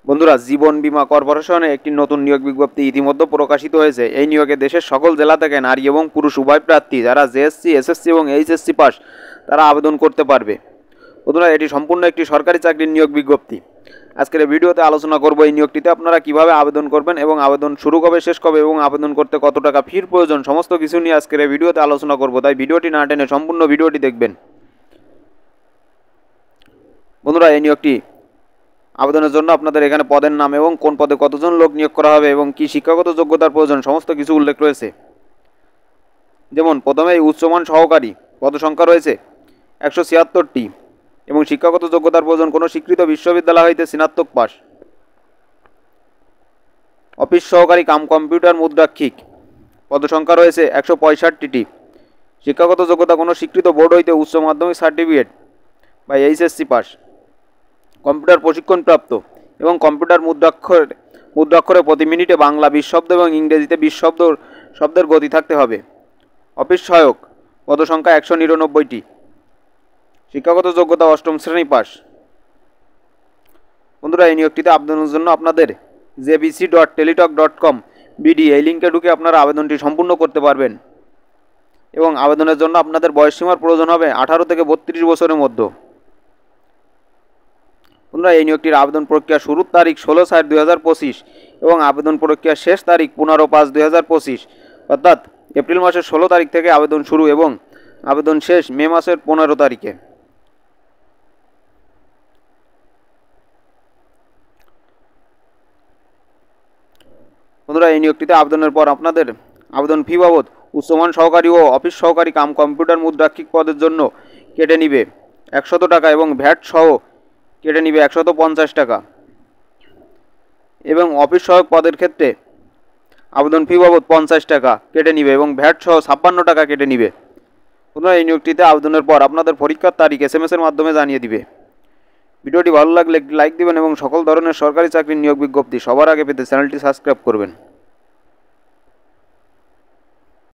বন্ধুরা, জীবন বীমা কর্পোরেশনে একটি নতুন নিয়োগ বিজ্ঞপ্তি ইতিমধ্যে প্রকাশিত হয়েছে। এই নিয়োগে দেশের সকল জেলা থেকে নারী এবং পুরুষ উভয় প্রার্থী যারা জেএসসি, এসএসসি এবং এইচএসসি পাস তারা আবেদন করতে পারবে। বন্ধুরা, এটি সম্পূর্ণ একটি সরকারি চাকরির নিয়োগ বিজ্ঞপ্তি। আজকের এই ভিডিওতে আলোচনা করব এই নিয়োগটিতে আপনারা কিভাবে আবেদন করবেন এবং আবেদন শুরু কবে, শেষ কবে এবং আবেদন করতে কত টাকা ফির প্রয়োজন, সমস্ত কিছু নিয়ে আজকের এই ভিডিওতে আলোচনা করব। তাই ভিডিওটি না টেনে সম্পূর্ণ ভিডিওটি দেখবেন। বন্ধুরা, এই নিয়োগটি আবেদনের জন্য আপনাদের এখানে পদের নাম এবং কোন পদে কতজন লোক নিয়োগ করা হবে এবং কি শিক্ষাগত যোগ্যতার প্রয়োজন সমস্ত কিছু উল্লেখ রয়েছে। যেমন প্রথমেই উচ্চমান সহকারী পদ সংখ্যা রয়েছে 176টি এবং শিক্ষাগত যোগ্যতার প্রয়োজন কোনো স্বীকৃত বিশ্ববিদ্যালয় হইতে স্নাতক পাস। অফিস সহকারী কাম কম্পিউটার মুদ্রাক্ষিক পদ সংখ্যা রয়েছে 165টি। শিক্ষাগত যোগ্যতা কোনো স্বীকৃত বোর্ড হইতে উচ্চ মাধ্যমিক সার্টিফিকেট বা এইচএসসি পাস। কম্পিউটার প্রশিক্ষণপ্রাপ্ত এবং কম্পিউটার মুদ্রাক্ষরে প্রতি মিনিটে বাংলা 20 শব্দ এবং ইংরেজিতে 20 শব্দের গতি থাকতে হবে। অফিস সহায়ক পদ সংখ্যা 199টি। শিক্ষাগত যোগ্যতা অষ্টম শ্রেণী পাস। বন্ধুরা, এই নিয়োগটিতে আবেদনের জন্য আপনাদের jbc.teletalk.com বিডি এই লিঙ্কে ঢুকে আপনারা আবেদনটি সম্পূর্ণ করতে পারবেন এবং আবেদনের জন্য আপনাদের বয়সসীমার প্রয়োজন হবে 18 থেকে 32 বছরের মধ্যে। বন্ধুরা, এই নিয়োগটির আবেদন প্রক্রিয়া শুরুর তারিখ 16/4/2025 এবং আবেদন প্রক্রিয়া শেষ তারিখ 15/5/2025, অর্থাৎ এপ্রিল মাসের 16 তারিখ থেকে আবেদন শুরু এবং আবেদন শেষ মে মাসের 15 তারিখে। বন্ধুরা, এই নিয়োগটিতে আবেদনের পর আপনাদের আবেদন ফি বাবদ উচ্চমান সহকারী ও অফিস সহকারী কাম কম্পিউটার মুদ্রাক্ষিক পদের জন্য কেটে নিবে 100 টাকা এবং ভ্যাট সহ কেটে নিবে 150 টাকা এবং অফিস সহায়ক পদের ক্ষেত্রে আবেদন ফি বাবদ 50 টাকা কেটে নিবে এবং ভ্যাট সহ 56 টাকা কেটে নিবে। বন্ধুরা, এই নিয়োগটিতে আবেদনের পর আপনাদের পরীক্ষার তারিখ SMS-এর মাধ্যমে জানিয়ে দিবে। ভিডিওটি ভালো লাগলে একটি লাইক দিবেন এবং সকল ধরনের সরকারি চাকরির নিয়োগ বিজ্ঞপ্তি সবার আগে পেতে চ্যানেলটি সাবস্ক্রাইব করবেন।